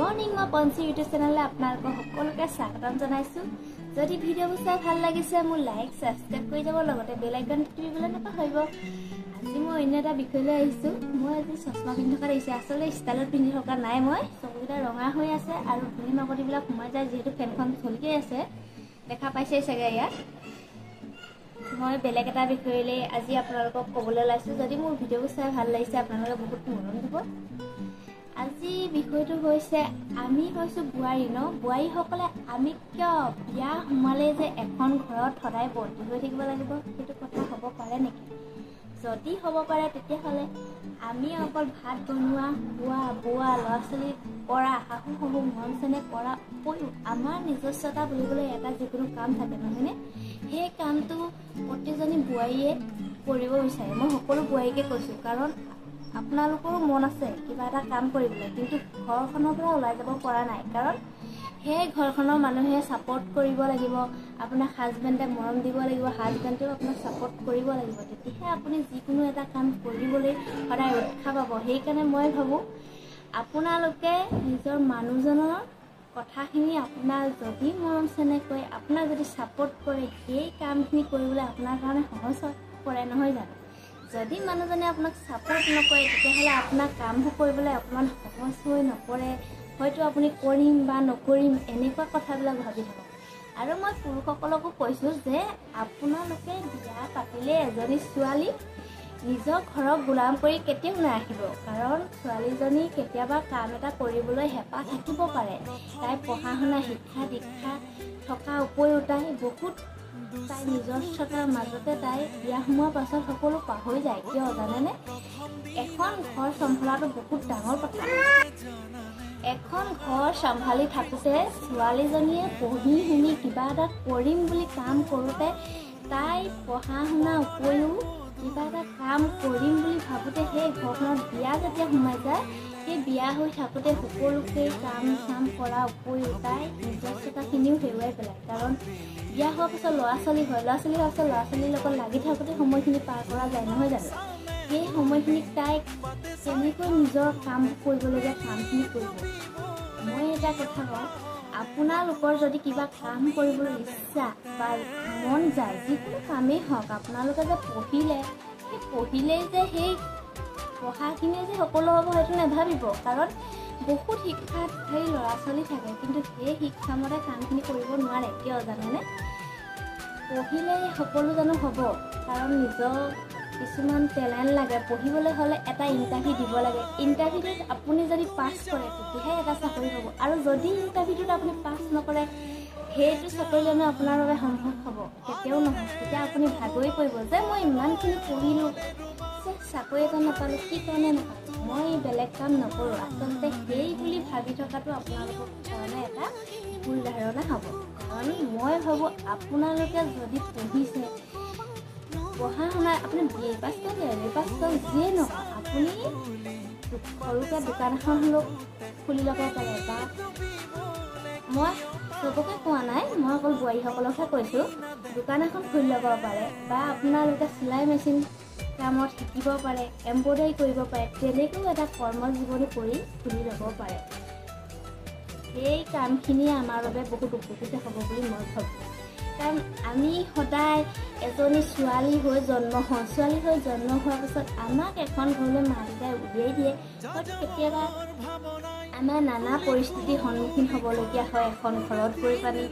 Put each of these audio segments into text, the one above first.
Morning মই পঞ্চি YouTube চেনেললৈ আপোনালোকক সকলোকে স্বাগতম জনাইছো। যদি ভিডিঅ'বোৰ চাই ভাল লাগিছে মোৰ লাইক সাবস্ক্ৰাইব কৰি যাব, লগতে বেল আইকন টিপিবলৈ নাপাহৰিব। আজি মই অন্য এটা বিষয় লৈ আহিছো। মই আজি চশমা পিন্ধি থকা দেখিছে, আচলতে ষ্টাইলত পিন্ধি থকা নাই। মই চকুকেইটা ৰঙা হৈ আছে আৰু ধূলি মাকতিবিলাক সোমাই যায়, যিহেতু ফেনখন চলিয়ে আছে, দেখা পাইছে চাগে। ইয়াত মই বেলেগ এটা বিষয়লৈ আজি আপোনালোকক ক'বলৈ ওলাইছো। যদি মোৰ ভিডিঅ'বোৰ চাই ভাল লাগিছে আপোনালোকে বহুত মৰম দিব। আজি বিষয়টো হৈছে আমি হৈছো বোৱাৰী ন, বোৱাৰীসকলে আমি কিয় বিয়া সোমালে যে এখন ঘৰত সদায় বন্দী হৈ থাকিব লাগিব, সেইটো কথা হ'ব পাৰে নেকি? যদি হ'ব পাৰে তেতিয়াহ'লে আমি অকল ভাত বনোৱা, খোৱা বোৱা, ল'ৰা ছোৱালী কৰা, শাহু শহুৰ মৰম চেনেহ কৰা উপৰিও আমাৰ নিজস্বতা বুলিবলৈ এটা যিকোনো কাম থাকে নহয়নে? সেই কামটো প্ৰতিজনী বোৱাৰীয়ে কৰিব বিচাৰে। মই সকলো বোৱাৰীকে কৈছোঁ, কাৰণ আপোনালোকৰো মন আছে কিবা এটা কাম কৰিবলৈ, কিন্তু ঘৰখনৰ পৰা ওলাই যাব পৰা নাই, কাৰণ সেই ঘৰখনৰ মানুহে ছাপোৰ্ট কৰিব লাগিব, আপোনাৰ হাজবেণ্ডে মৰম দিব লাগিব, হাজবেণ্ডেও আপোনাক ছাপোৰ্ট কৰিব লাগিব, তেতিয়াহে আপুনি যিকোনো এটা কাম কৰিবলৈ সদায় উৎসাহ পাব। সেইকাৰণে মই ভাবোঁ আপোনালোকে নিজৰ মানুহজনৰ কথাখিনি আপোনাৰ যদি মৰম চেনেহ কৰে, আপোনাক যদি ছাপোৰ্ট কৰে, সেই কামখিনি কৰিবলৈ আপোনাৰ কাৰণে সহজ হৈ পৰে নহয় জানো? যদি মানুহজনে আপোনাক ছাপোৰ্ট নকৰে তেতিয়াহ'লে আপোনাৰ কামবোৰ কৰিবলৈ অকণমান সহজ হৈ নপৰে, হয়তো আপুনি কৰিম বা নকৰিম এনেকুৱা কথাবিলাক ভাবি থাকক। আৰু মই পুৰুষসকলকো কৈছোঁ যে আপোনালোকে বিয়া পাতিলে এজনী ছোৱালী নিজৰ ঘৰক গোলাম কৰি কেতিয়াও নাৰাখিব, কাৰণ ছোৱালীজনী কেতিয়াবা কাম এটা কৰিবলৈ হেঁপাহ থাকিব পাৰে। তাই পঢ়া শুনা শিক্ষা দীক্ষা থকা উপৰিও তাই নিজস্বতাৰ মাজতে তাই বিয়া সোমোৱাৰ পাছত সকলো পাহৰি যায়। কিয় জানেনে? এখন ঘৰ চম্ভালাটো বহুত ডাঙৰ কথা। এখন ঘৰ চম্ভালি থাকোঁতে ছোৱালীজনীয়ে পঢ়ি শুনি কিবা এটা কৰিম বুলি কাম কৰোঁতে, তাই পঢ়া শুনা উপৰিও কিবা এটা কাম কৰিম বুলি ভাবোঁতে সেই ঘৰখনত বিয়া যেতিয়া সোমাই যায়, সেই বিয়া হৈ থাকোঁতে সকলোকে কাম চাম কৰা উপৰিও তাই নিজস্বতাখিনিও হেৰুৱাই পেলায়। কাৰণ বিয়া হোৱাৰ পাছত ল'ৰা ছোৱালী হয়, ল'ৰা ছোৱালী হোৱাৰ পাছত ল'ৰা ছোৱালীৰ লগত লাগি থাকোঁতে সময়খিনি পাৰ কৰা যায় নহয় জানো? সেই সময়খিনিত তাই কেনেকৈ নিজৰ কাম কৰিবলগীয়া কামখিনি কৰিব। মই এটা কথা কওঁ, আপোনালোকৰ যদি কিবা কাম কৰিবলৈ ইচ্ছা বা মন যায়, যিকোনো কামেই হওক, আপোনালোকে যে পঢ়িলে, সেই পঢ়িলেই যে সেই পঢ়াখিনিয়ে যে সকলো হ'ব সেইটো নাভাবিব, কাৰণ বহুত শিক্ষাত সেই ল'ৰা ছোৱালী থাকে, কিন্তু সেই শিক্ষামতে কামখিনি কৰিব নোৱাৰে। কিয় জানেনে? পঢ়িলে সকলো জানো হ'ব? কাৰণ নিজৰ কিছুমান টেলেণ্ট লাগে। পঢ়িবলৈ হ'লে এটা ইণ্টাৰভিউ দিব লাগে, ইণ্টাৰভিউটোত আপুনি যদি পাছ কৰে তেতিয়াহে এটা চাকৰি পাব, আৰু যদি ইণ্টাৰভিউটোত আপুনি পাছ নকৰে সেইটো চাকৰি জানো আপোনাৰ বাবে সম্ভৱ হ'ব? কেতিয়াও নহয়। তেতিয়া আপুনি ভাগৰি পৰিব যে মই ইমানখিনি পঢ়িলোঁ, চাকৰি এটা নাপালোঁ, কি কাৰণে নাপালোঁ, মই বেলেগ কাম নকৰোঁ। আচলতে সেই বুলি ভাবি থকাটো আপোনালোকৰ কাৰণে এটা ভুল ধাৰণা হ'ব। কাৰণ মই ভাবোঁ আপোনালোকে যদি পঢ়িছে, পঢ়া শুনা আপুনি BA পাছ কৰক, MA পাছ কৰক, যিয়ে নকৰক, আপুনি সৰুকৈ দোকান এখন হ'লেও খুলি ল'ব পাৰে। বা মই চবকে কোৱা নাই, মই অকল বোৱাৰীসকলকহে কৈছোঁ, দোকান এখন খুলি ল'ব পাৰে, বা আপোনালোকে চিলাই মেচিন কামত শিকিব পাৰে, এম্ব্ৰইডাৰী কৰিব পাৰে, তেনেকৈও এটা কৰ্মজীৱনী কৰি খুলি ল'ব পাৰে। সেই কামখিনিয়ে আমাৰ বাবে বহুত উপকৃত হ'ব বুলি মই ভাবোঁ। কাৰণ আমি সদায় এজনী ছোৱালী হৈ জন্ম হওঁ, ছোৱালী হৈ জন্ম হোৱাৰ পাছত আমাক এখন ঘৰলৈ মা দেউতাই উলিয়াই দিয়ে। হয়তো কেতিয়াবা আমাৰ নানা পৰিস্থিতিৰ সন্মুখীন হ'বলগীয়া হয়। এখন ঘৰত গৈ পানি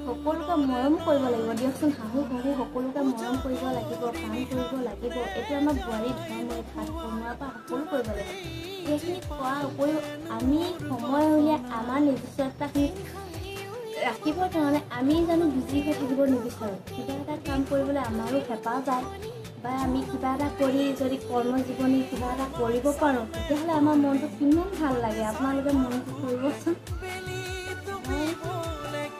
সকলোকে মৰম কৰিব লাগিব, দিয়কচোন, শাহু শহু সকলোকে মৰম কৰিব লাগিব, কাম কৰিব লাগিব। এইটো আমাৰ বোৱাৰী ধৰ্ম, ভাত বনোৱাৰ পৰা সকলো কৰিব লাগিব। সেইখিনি কৰাৰ উপৰিও আমি সময় উলিয়াই আমাৰ নিজস্বতাখিনি ৰাখিবৰ কাৰণে আমি জানো বিজি হৈ থাকিব নিবিচাৰোঁ? কিবা এটা কাম কৰিবলৈ আমাৰো হেঁপাহ যায়, বা আমি কিবা এটা কৰি যদি কৰ্মজীৱনী কিবা এটা কৰিব পাৰোঁ তেতিয়াহ'লে আমাৰ মনটো কিমান ভাল লাগে। আপোনালোকে মনটো কৰিবচোন।